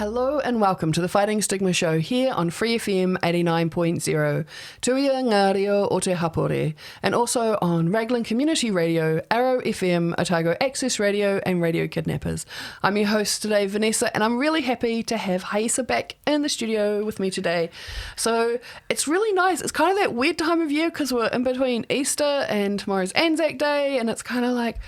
Hello and welcome to the Fighting Stigma show here on Free FM 89.0, Tuia ngā reo o te hapori, and also on Raglan Community Radio, Arrow FM, Otago Access Radio, and Radio Kidnappers. I'm your host today, Vanessa, and I'm really happy to have Haisa back in the studio with me today. So it's really nice. It's kind of that weird time of year because we're in between Easter and tomorrow's Anzac Day, and it's kind of like,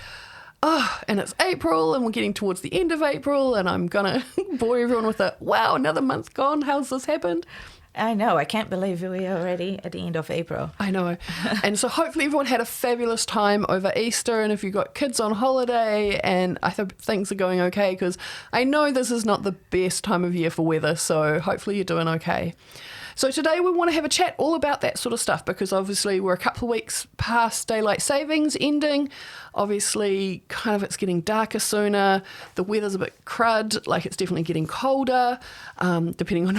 and it's April and we're getting towards the end of April and I'm going to bore everyone with a, wow, another month gone. How's this happened? I know. I can't believe we are already at the end of April. I know. And so hopefully everyone had a fabulous time over Easter, and if you've got kids on holiday, and I hope things are going okay because I know this is not the best time of year for weather, so hopefully you're doing okay. So today we want to have a chat all about that sort of stuff because obviously we're a couple of weeks past daylight savings ending. Obviously, kind of it's getting darker sooner. The weather's a bit crud, like it's definitely getting colder. Depending on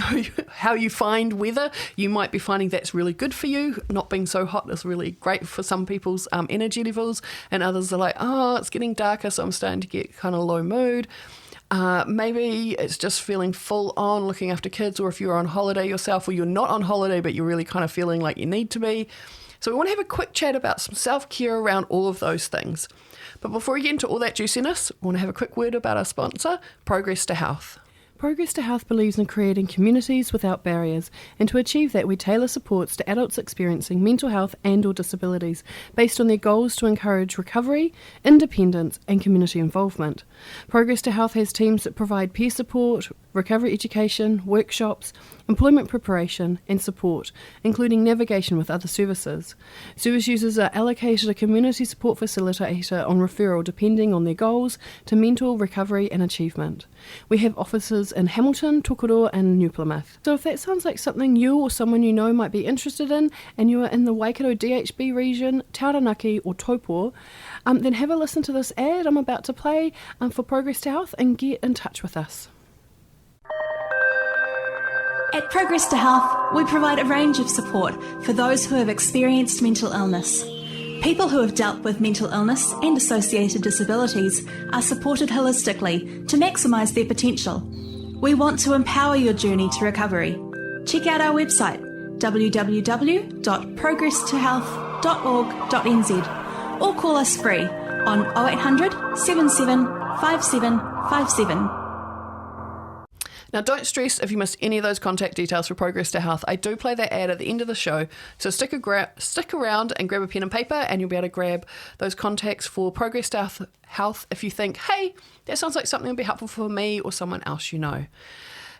how you find weather, you might be finding that's really good for you. Not being so hot is really great for some people's energy levels, and others are like, oh, it's getting darker, so I'm starting to get kind of low mood. Maybe it's just feeling full on looking after kids, or if you're on holiday yourself or you're not on holiday but you're really kind of feeling like you need to be. So we want to have a quick chat about some self-care around all of those things. But before we get into all that juiciness, we want to have a quick word about our sponsor, Progress to Health. Progress to Health believes in creating communities without barriers, and to achieve that we tailor supports to adults experiencing mental health and or disabilities based on their goals to encourage recovery, independence and community involvement. Progress to Health has teams that provide peer support, recovery education, workshops, employment preparation and support, including navigation with other services. Service users are allocated a community support facilitator on referral depending on their goals to mental recovery and achievement. We have offices in Hamilton, Tokoroa and New Plymouth. So if that sounds like something you or someone you know might be interested in, and you are in the Waikato DHB region, Taranaki or Taupo, then have a listen to this ad I'm about to play for Progress to Health and get in touch with us. At Progress to Health, we provide a range of support for those who have experienced mental illness. People who have dealt with mental illness and associated disabilities are supported holistically to maximise their potential. We want to empower your journey to recovery. Check out our website www.progresstohealth.org.nz or call us free on 0800 77 5757. Now, don't stress if you missed any of those contact details for Progress to Health. I do play that ad at the end of the show, so stick around and grab a pen and paper and you'll be able to grab those contacts for Progress to Health if you think, hey, that sounds like something that would be helpful for me or someone else you know.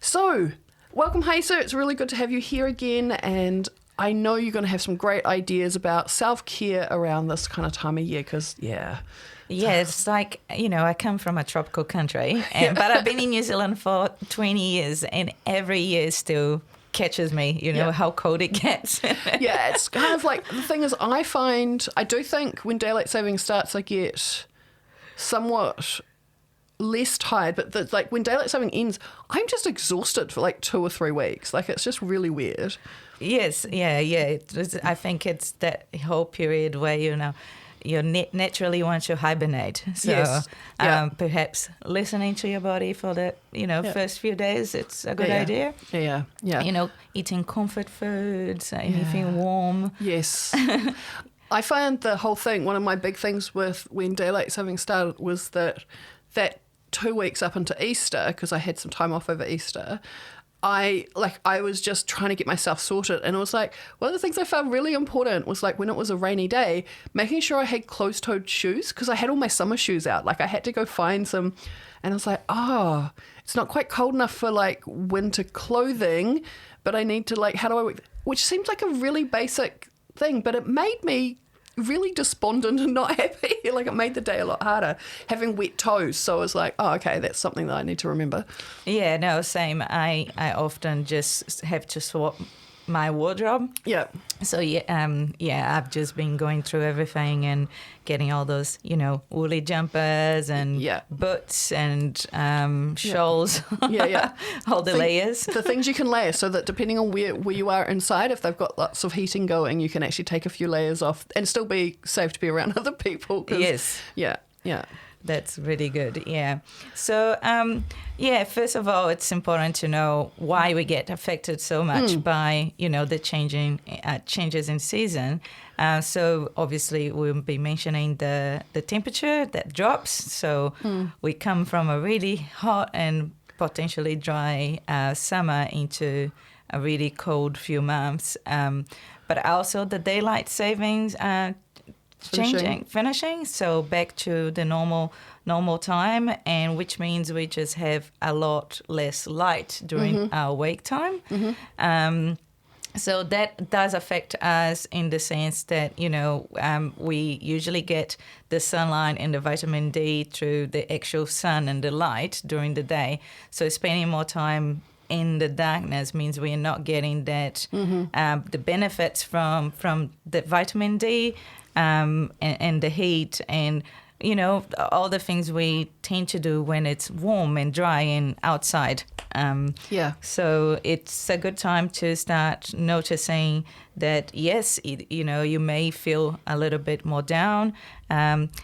So, welcome, Haisa. It's really good to have you here again, and I know you're going to have some great ideas about self-care around this kind of time of year because, Yeah, it's like, I come from a tropical country, but I've been in New Zealand for 20 years and every year still catches me, how cold it gets. Yeah, it's kind of like, the thing is, I do think when daylight saving starts, I get somewhat less tired, but like when daylight saving ends, I'm just exhausted for like 2 or 3 weeks. Like it's just really weird. Yes, yeah. I think it's that whole period where, you naturally want to hibernate. So yes. Perhaps listening to your body for the, first few days, it's a good idea. Yeah. Eating comfort foods, anything warm. Yes. I find the whole thing, one of my big things with when daylight saving started was that 2 weeks up into Easter, because I had some time off over Easter, I was just trying to get myself sorted, and it was like one of the things I found really important was like when it was a rainy day, making sure I had closed-toed shoes because I had all my summer shoes out. Like I had to go find some, and I was like, it's not quite cold enough for like winter clothing, but I need to how do I work? Which seems like a really basic thing, but it made me really despondent and not happy. Like it made the day a lot harder having wet toes. So I was like, okay, that's something that I need to remember. Yeah, no, same. I often just have to swap my wardrobe. Yeah. So I've just been going through everything and getting all those, woolly jumpers and boots and shawls. Yeah. All the layers. The things you can layer so that depending on where you are inside, if they've got lots of heating going, you can actually take a few layers off and still be safe to be around other people. Yes. Yeah. That's really good. Yeah. So, first of all, it's important to know why we get affected so much by, the changes in season. So obviously we'll be mentioning the temperature that drops. So we come from a really hot and potentially dry summer into a really cold few months. But also the daylight savings finishing, so back to the normal time, and which means we just have a lot less light during our wake time. So that does affect us in the sense that, we usually get the sunlight and the vitamin D through the actual sun and the light during the day. So spending more time in the darkness means we are not getting that the benefits from the vitamin D and the heat and all the things we tend to do when it's warm and dry and outside. So it's a good time to start noticing that, yes, you may feel a little bit more down.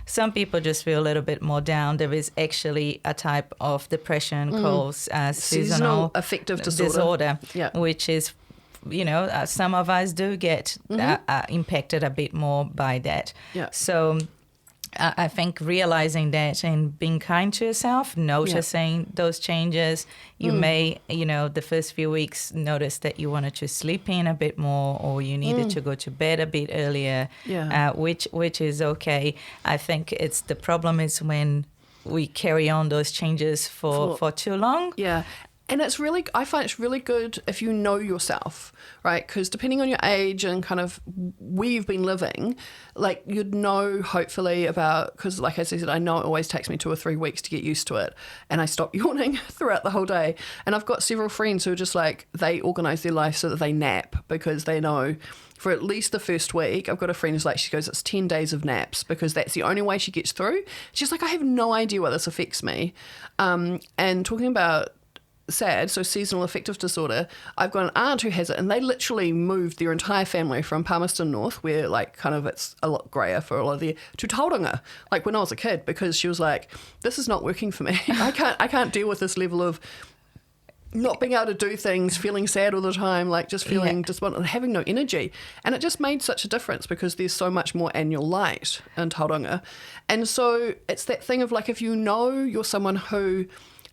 Some people just feel a little bit more down. There is actually a type of depression called seasonal affective disorder. Which is, some of us do get impacted a bit more by that. So I think realizing that and being kind to yourself, noticing those changes, you may, the first few weeks notice that you wanted to sleep in a bit more or you needed to go to bed a bit earlier, which is okay. I think the problem is when we carry on those changes for too long. Yeah. And I find it's really good if you know yourself, right? Because depending on your age and kind of where you've been living, like you'd know hopefully about, because like I said, I know it always takes me 2 or 3 weeks to get used to it. And I stop yawning throughout the whole day. And I've got several friends who are just like, they organise their life so that they nap because they know for at least the first week. I've got a friend who's like, she goes, it's 10 days of naps because that's the only way she gets through. She's like, I have no idea why this affects me. And talking about SAD, so seasonal affective disorder, I've got an aunt who has it, and they literally moved their entire family from Palmerston North, where like kind of it's a lot grayer for a lot of the, to Tauranga, like when I was a kid, because she was like, this is not working for me. I can't deal with this level of not being able to do things, feeling sad all the time, like just feeling having no energy. And it just made such a difference because there's so much more annual light in Tauranga. And so it's that thing of like, if you know you're someone who,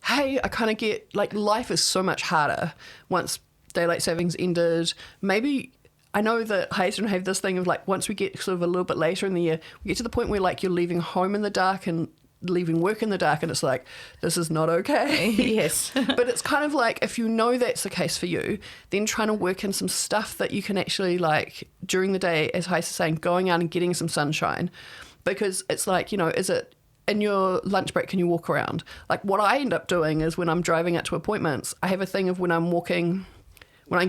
hey, I kind of get, like, life is so much harder once daylight savings ended. Maybe, I know that Hazen have this thing of, like, once we get sort of a little bit later in the year, we get to the point where, like, you're leaving home in the dark and leaving work in the dark, and it's like, this is not okay. Yes. But it's kind of like, if you know that's the case for you, then trying to work in some stuff that you can actually, like, during the day, as Hazen is saying, going out and getting some sunshine. Because it's like, is it in your lunch break, can you walk around? Like what I end up doing is when I'm driving out to appointments, I have a thing of when I'm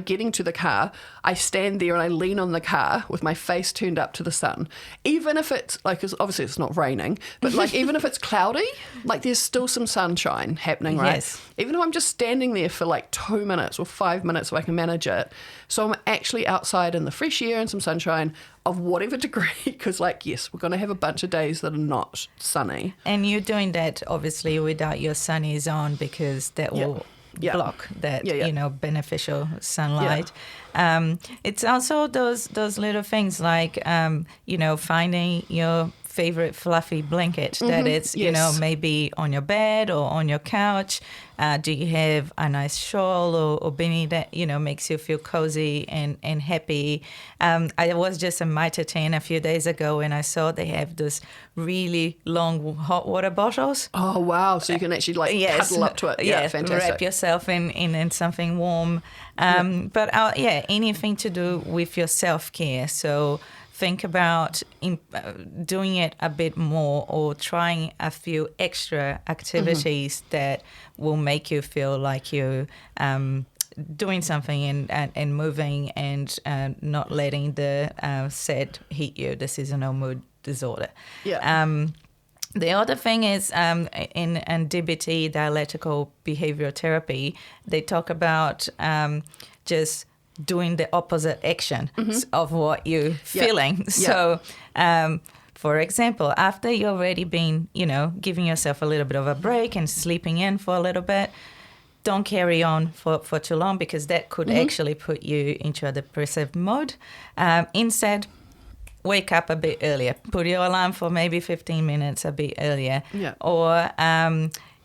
getting to the car, I stand there and I lean on the car with my face turned up to the sun. Even if it's like, obviously it's not raining, but like even if it's cloudy, like there's still some sunshine happening, right? Yes. Even if I'm just standing there for like 2 minutes or 5 minutes if I can manage it. So I'm actually outside in the fresh air and some sunshine of whatever degree, because like, yes, we're going to have a bunch of days that are not sunny. And you're doing that obviously without your sunnies on because that will block that beneficial sunlight. It's also those little things like finding your favorite fluffy blanket that it's maybe on your bed or on your couch. Do you have a nice shawl or beanie that makes you feel cozy and happy? I was just in Mitre 10 a few days ago and I saw they have this really long hot water bottles. Oh wow! So you can actually cuddle up to it. Yeah, fantastic. Wrap yourself in something warm. But anything to do with your self-care. So think about doing it a bit more or trying a few extra activities that will make you feel like you're doing something and moving and not letting the SAD hit you, the seasonal mood disorder. Yeah. The other thing is in DBT, dialectical behavioral therapy, they talk about just doing the opposite action of what you're feeling. So For example, after you've already been, giving yourself a little bit of a break and sleeping in for a little bit, don't carry on for too long, because that could actually put you into a depressive mode. Instead, wake up a bit earlier. Put your alarm for maybe 15 minutes a bit earlier. Yeah. Or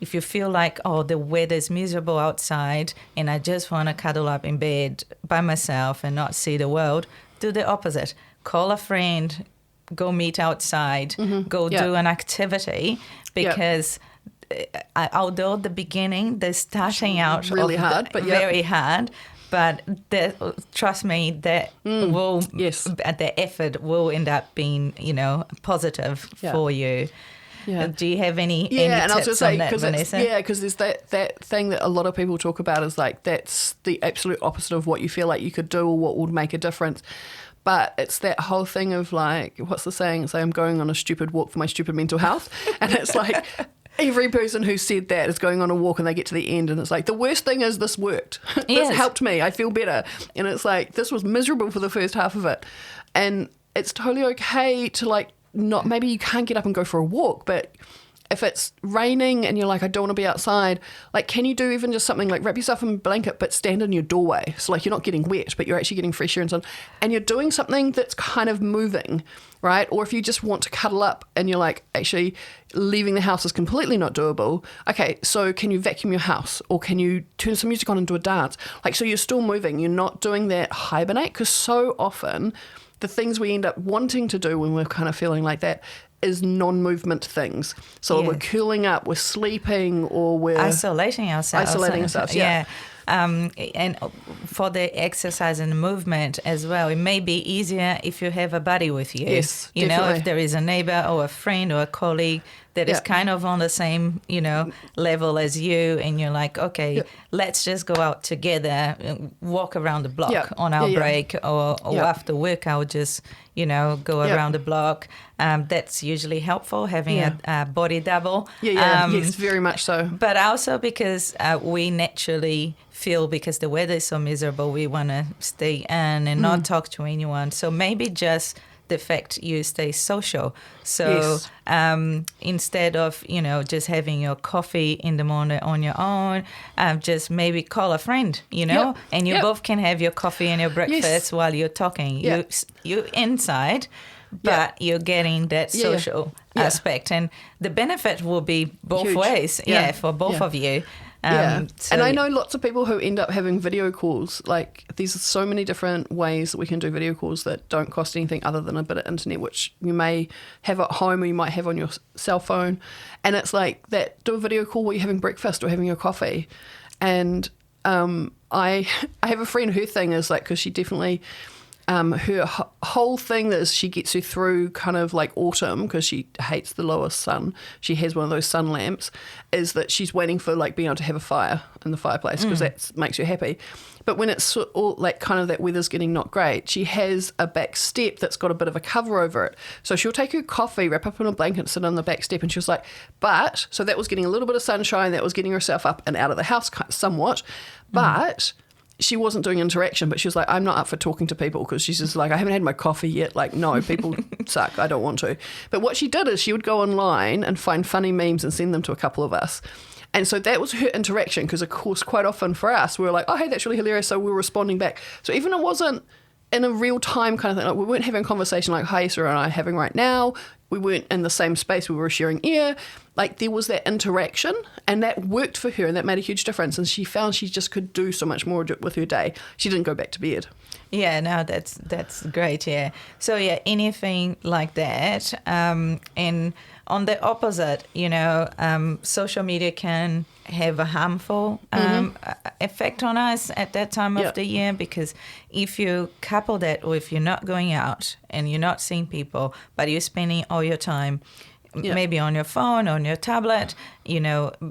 if you feel like, the weather's miserable outside and I just want to cuddle up in bed by myself and not see the world, do the opposite. Call a friend, go meet outside, go do an activity, because although the beginning, they're starting out really hard, but very hard, but trust me, that will the effort will end up being positive for you. Yeah. Do you have any and I was tips just on that, Vanessa? Because there's that thing that a lot of people talk about is like that's the absolute opposite of what you feel like you could do or what would make a difference. But it's that whole thing of like, what's the saying? It's like, I'm going on a stupid walk for my stupid mental health. And it's like, every person who said that is going on a walk and they get to the end and it's like, the worst thing is this worked. This helped me. I feel better. And it's like, this was miserable for the first half of it. And it's totally okay to like, not, maybe you can't get up and go for a walk, but if it's raining and you're like, I don't want to be outside, like, can you do even just something like wrap yourself in a blanket but stand in your doorway? So like you're not getting wet, but you're actually getting fresh air and so on. And you're doing something that's kind of moving, right? Or if you just want to cuddle up and you're like, actually leaving the house is completely not doable. Okay, so can you vacuum your house? Or can you turn some music on and do a dance? Like, so you're still moving. You're not doing that hibernate, because so often the things we end up wanting to do when we're kind of feeling like that is non-movement things. So we're curling up, we're sleeping, or we're isolating ourselves. Yeah. And for the exercise and movement as well, it may be easier if you have a buddy with you. Yes, you definitely. know, if there is a neighbor or a friend or a colleague that is kind of on the same, level as you, and you're like, okay, let's just go out together, walk around the block on our break, or after work, I'll just, go around the block. That's usually helpful, having a body double. Yes, very much so. But also because we naturally feel, because the weather is so miserable, we want to stay in and not talk to anyone. So maybe just the fact you stay social. So instead of, just having your coffee in the morning on your own, just maybe call a friend, and you both can have your coffee and your breakfast while you're talking. You're inside, but you're getting that social aspect. And the benefit will be both ways, for both of you. And I know lots of people who end up having video calls. Like, there's so many different ways that we can do video calls that don't cost anything other than a bit of internet, which you may have at home or you might have on your cell phone. And it's like that, do a video call while you're having breakfast or having your coffee. And I have a friend, her thing is like, because she definitely... her whole thing is she gets her through kind of like autumn, because she hates the lower sun. She has one of those sun lamps, is that she's waiting for like being able to have a fire in the fireplace, because that makes her happy. But when it's all like kind of that weather's getting not great, she has a back step that's got a bit of a cover over it. So she'll take her coffee, wrap up in a blanket, sit on the back step, and she was like, so that was getting a little bit of sunshine, that was getting herself up and out of the house somewhat, but... she wasn't doing interaction, but she was like, I'm not up for talking to people, because she's just like, I haven't had my coffee yet. Like, no, people suck. I don't want to. But what she did is she would go online and find funny memes and send them to a couple of us. And so that was her interaction, because, of course, quite often for us, we were like, oh, hey, that's really hilarious. So we were responding back. So even it wasn't in a real time kind of thing. Like, we weren't having a conversation like, hey, Sarah and I are having right now. We weren't in the same space. We were sharing air. Like, there was that interaction, and that worked for her, and that made a huge difference. And she found she just could do so much more with her day. She didn't go back to bed. Yeah, no, that's great, yeah. So, anything like that. And on the opposite, social media can have a harmful effect on us at that time of the year, because if you couple that with you're not going out and you're not seeing people, but you're spending all your time maybe on your phone, on your tablet,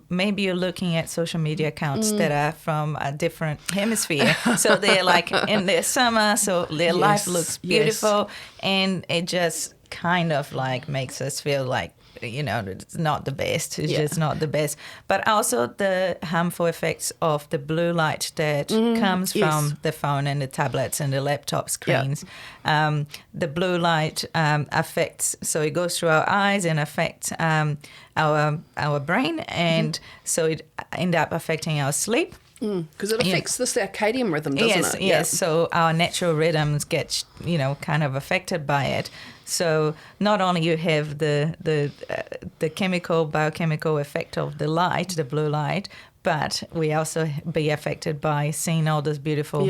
maybe you're looking at social media accounts that are from a different hemisphere. So they're like in their summer, so their life looks beautiful, and it just kind of like makes us feel like it's not the best. It's Yeah. just not the best. But also the harmful effects of the blue light that comes from the phone and the tablets and the laptop screens. The blue light affects, so it goes through our eyes and affects our brain, and so it end up affecting our sleep. Because it affects the circadian rhythm, doesn't it? Yes. So our natural rhythms get, kind of affected by it. So not only you have the biochemical effect of the light, the blue light, but we also be affected by seeing all those beautiful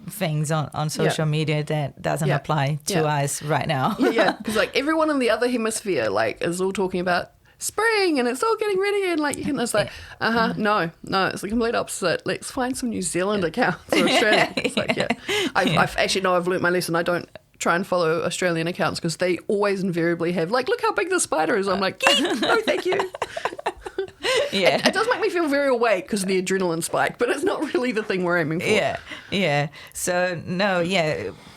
things on social media that doesn't apply to us right now. Because like everyone in the other hemisphere is all talking about spring and it's all getting ready, and it's like no, it's the complete opposite. Let's find some New Zealand accounts or Australian. It's I've actually I've learnt my lesson. I don't try and follow Australian accounts because they always invariably have look how big the spider is. I'm like, no thank you. It does make me feel very awake because of the adrenaline spike, but it's not really the thing we're aiming for. So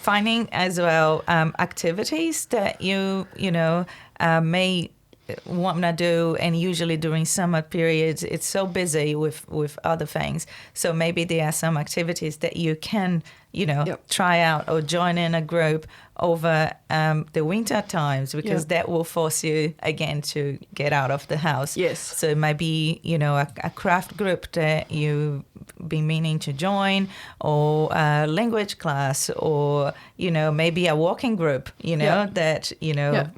finding as well activities that you may want to do, and usually during summer periods it's so busy with other things, so maybe there are some activities that you can try out or join in a group over the winter times, because that will force you again to get out of the house. So it might be a craft group that you be meaning to join, or a language class, or maybe a walking group that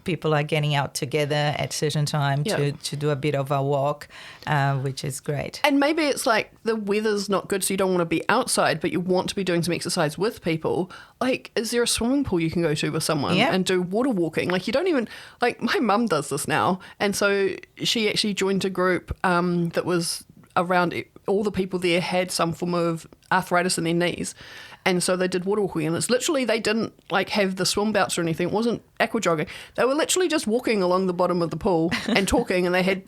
people are getting out together at certain time to do a bit of a walk, which is great. And maybe it's like the weather's not good, so you don't want to be outside, but you want to be doing some exercise with people. Is there a swimming pool you can go to with someone and do water walking? You don't even my mum does this now, and so she actually joined a group that was around all the people there had some form of arthritis in their knees, and so they did water walking, and it's literally they didn't have the swim belts or anything. It wasn't aqua jogging. They were literally just walking along the bottom of the pool and talking, and they had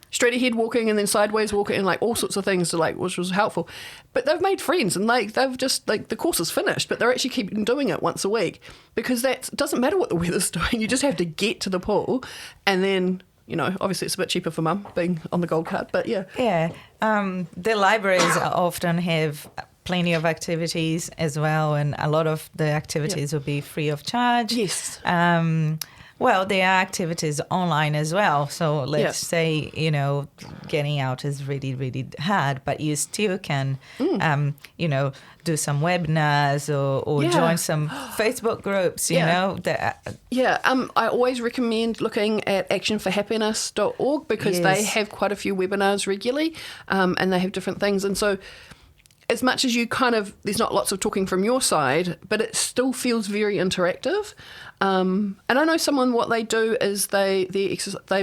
straight ahead walking and then sideways walking and all sorts of things to which was helpful. But they've made friends, and they've just the course is finished, but they're actually keeping doing it once a week, because that doesn't matter what the weather's doing. You just have to get to the pool, and then obviously it's a bit cheaper for mum being on the gold card, but the libraries often have plenty of activities as well, and a lot of the activities will be free of charge. Well, there are activities online as well. So let's say, getting out is really, really hard, but you still can, do some webinars or join some Facebook groups, I always recommend looking at actionforhappiness.org, because they have quite a few webinars regularly, and they have different things. And so as much as you there's not lots of talking from your side, but it still feels very interactive. And I know what they do is they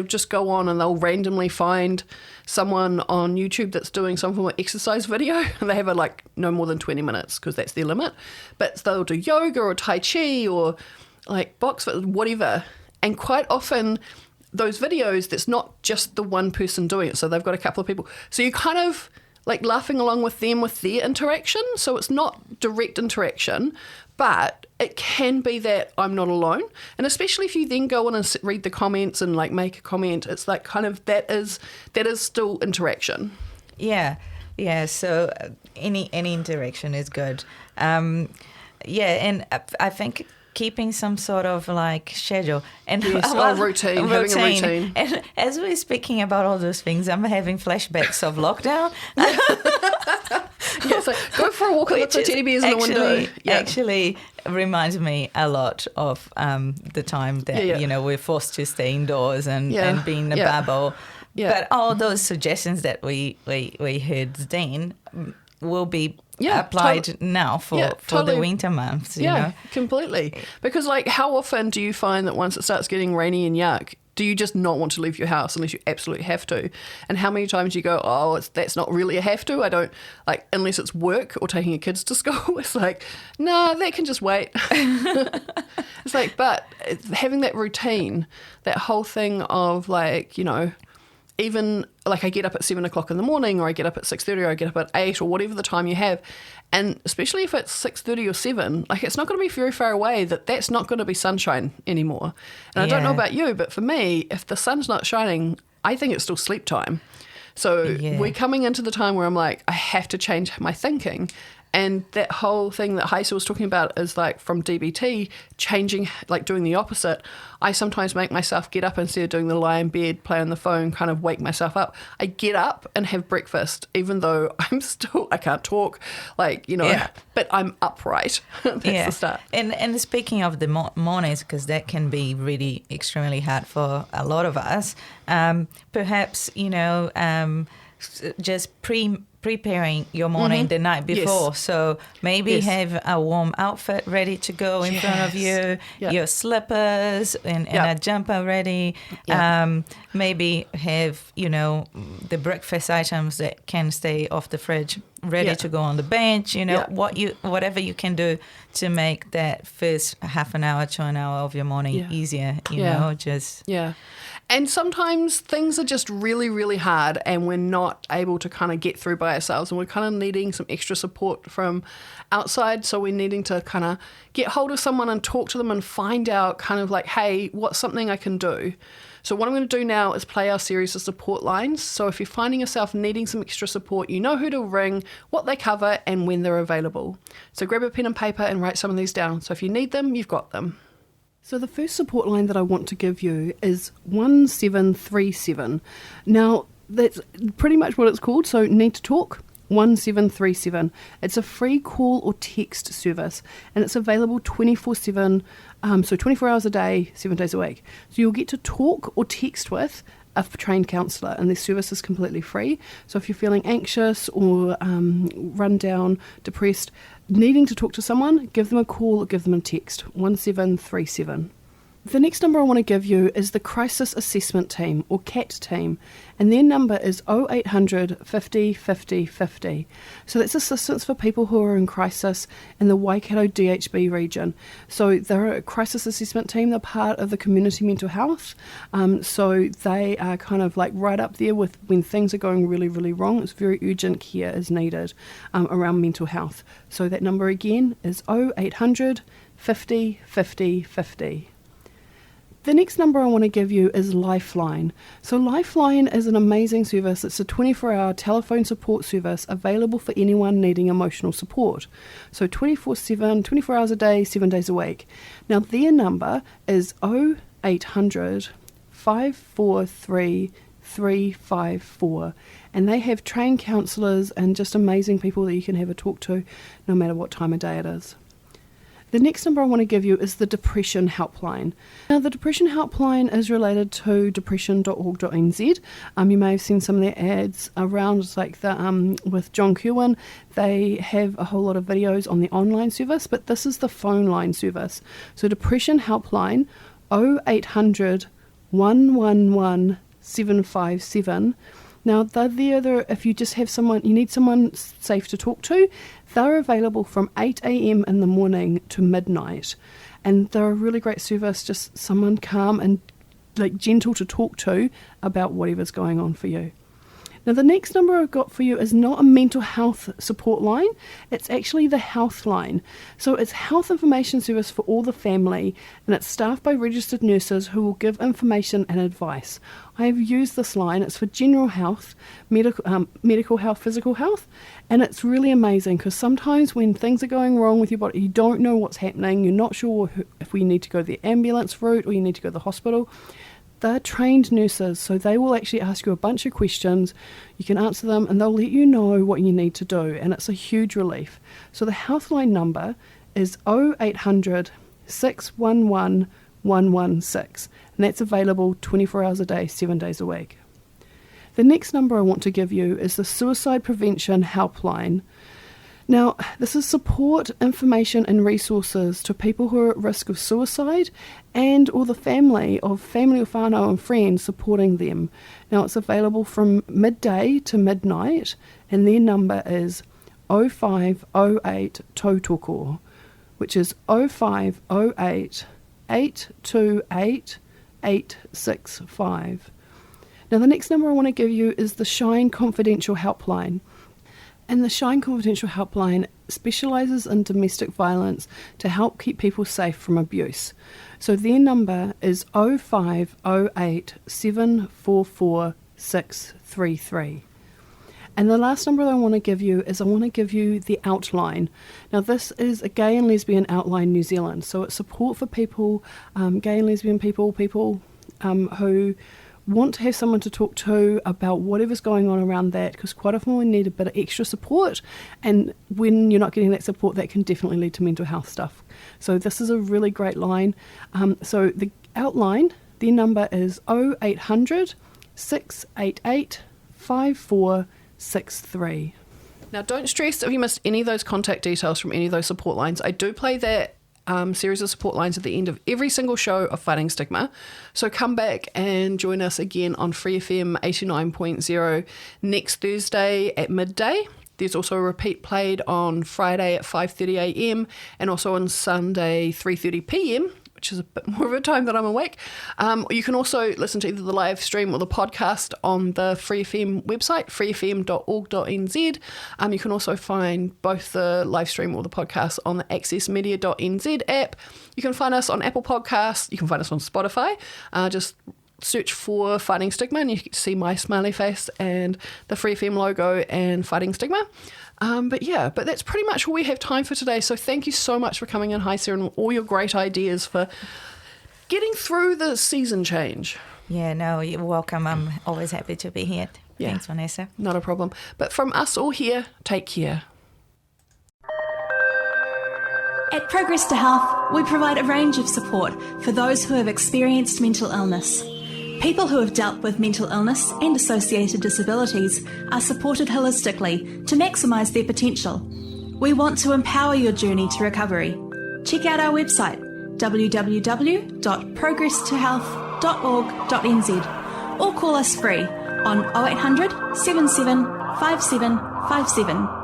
just go on and they'll randomly find someone on YouTube that's doing some form of exercise video, and they have no more than 20 minutes because that's their limit. But they'll do yoga or Tai Chi or box fit, whatever. And quite often those videos, that's not just the one person doing it. So they've got a couple of people. So you laughing along with them with their interaction. So it's not direct interaction, but it can be that I'm not alone. And especially if you then go on and read the comments and make a comment, it's that is still interaction. So any interaction is good. And I think keeping some sort of schedule and routine, having a routine. And as we're speaking about all those things, I'm having flashbacks of lockdown. So go for a walk and look for teddy bears in the window. Actually reminds me a lot of the time that we're forced to stay indoors and be in a bubble. But all those suggestions that we heard then will be applied now for the winter months. You know? Completely. Because how often do you find that once it starts getting rainy and yuck, do you just not want to leave your house unless you absolutely have to? And how many times do you go, that's not really a have to. I don't, unless it's work or taking your kids to school. It's nah, that can just wait. It's but having that routine, that whole thing of even like I get up at 7 o'clock in the morning, or I get up at 6:30, or I get up at 8, or whatever the time you have. And especially if it's 6:30 or 7, like it's not going to be very far away that's not going to be sunshine anymore. And I don't know about you, but for me, if the sun's not shining, I think it's still sleep time. So we're coming into the time where I'm like, I have to change my thinking. And that whole thing that Heisa was talking about is like from DBT, changing, like doing the opposite. I sometimes make myself get up instead of doing the lie in bed, play on the phone, kind of wake myself up. I get up and have breakfast, even though I can't talk, like, you know, but I'm upright. That's the start. And speaking of the mornings, because that can be really extremely hard for a lot of us, perhaps, you know, just preparing your morning the night before. Yes. So maybe have a warm outfit ready to go in front of you, your slippers and a jumper ready. Maybe have, you know, the breakfast items that can stay off the fridge ready to go on the bench, you know, whatever you can do to make that first half an hour to an hour of your morning easier, you know, just... Yeah. And sometimes things are just really, really hard and we're not able to kind of get through by ourselves, and we're kind of needing some extra support from outside. So we're needing to kind of get hold of someone and talk to them and find out kind of like, hey, what's something I can do? So what I'm going to do now is play our series of support lines. So if you're finding yourself needing some extra support, you know who to ring, what they cover, and when they're available. So grab a pen and paper and write some of these down. So if you need them, you've got them. So the first support line that I want to give you is 1737. Now, that's pretty much what it's called, so Need to Talk, 1737. It's a free call or text service, and it's available 24/7, so 24 hours a day, 7 days a week. So you'll get to talk or text with a trained counsellor, and this service is completely free. So if you're feeling anxious or run down, depressed, needing to talk to someone, give them a call or give them a text, 1737. The next number I want to give you is the Crisis Assessment Team, or CAT team, and their number is 0800 50 50 50. So that's assistance for people who are in crisis in the Waikato DHB region. So they're a crisis assessment team, they're part of the community mental health, so they are kind of like right up there with when things are going really, really wrong. It's very urgent care is needed around mental health. So that number again is 0800 50 50 50. The next number I want to give you is Lifeline. So Lifeline is an amazing service. It's a 24-hour telephone support service available for anyone needing emotional support. So 24/7, 24 hours a day, 7 days a week. Now their number is 0800 543 354, and they have trained counsellors and just amazing people that you can have a talk to no matter what time of day it is. The next number I want to give you is the Depression Helpline. Now, the Depression Helpline is related to depression.org.nz. You may have seen some of their ads around, like the with John Kirwan. They have a whole lot of videos on the online service, but this is the phone line service. So Depression Helpline, 0800 111 757. Now, they're there if you just have someone, you need someone safe to talk to. They're available from 8 a.m. in the morning to midnight. And they're a really great service, just someone calm and like gentle to talk to about whatever's going on for you. Now, the next number I've got for you is not a mental health support line. It's actually the health line. So it's health information service for all the family, and it's staffed by registered nurses who will give information and advice. I have used this line. It's for general health, medical health, physical health, and it's really amazing because sometimes when things are going wrong with your body, you don't know what's happening, you're not sure if we need to go the ambulance route or you need to go to the hospital. They're trained nurses, so they will actually ask you a bunch of questions. You can answer them and they'll let you know what you need to do, and it's a huge relief. So the Healthline number is 0800 611 116, and that's available 24 hours a day, 7 days a week. The next number I want to give you is the Suicide Prevention Helpline. Now, this is support, information and resources to people who are at risk of suicide and or the family or whānau and friends supporting them. Now, it's available from midday to midnight, and their number is 0508 Tautoko, which is 0508 828 865. Now, the next number I want to give you is the Shine Confidential Helpline. And the Shine Confidential Helpline specialises in domestic violence to help keep people safe from abuse. So their number is 0508 744 633. And the last number I want to give you is I want to give you the Outline. Now, this is a Gay and Lesbian Outline New Zealand. So it's support for people, gay and lesbian people who want to have someone to talk to about whatever's going on around that, because quite often we need a bit of extra support, and when you're not getting that support, that can definitely lead to mental health stuff. So this is a really great line. So the Outline, their number is 0800 688 5463. Now, don't stress if you missed any of those contact details from any of those support lines. I do play that series of support lines at the end of every single show of Fighting Stigma. So come back and join us again on Free FM 89.0 next Thursday at midday. There's also a repeat played on Friday at 5:30am and also on Sunday 3:30pm, which is a bit more of a time that I'm awake. You can also listen to either the live stream or the podcast on the Free FM website, freefm.org.nz. You can also find both the live stream or the podcast on the accessmedia.nz app. You can find us on Apple Podcasts. You can find us on Spotify. Just search for Fighting Stigma and you can see my smiley face and the Free FM logo and Fighting Stigma. But that's pretty much all we have time for today. So thank you so much for coming in, hi Sarah, and all your great ideas for getting through the season change. Yeah, no, you're welcome. I'm always happy to be here. Yeah. Thanks, Vanessa. Not a problem. But from us all here, take care. At Progress to Health, we provide a range of support for those who have experienced mental illness. People who have dealt with mental illness and associated disabilities are supported holistically to maximise their potential. We want to empower your journey to recovery. Check out our website www.progresstohealth.org.nz or call us free on 0800 77 5757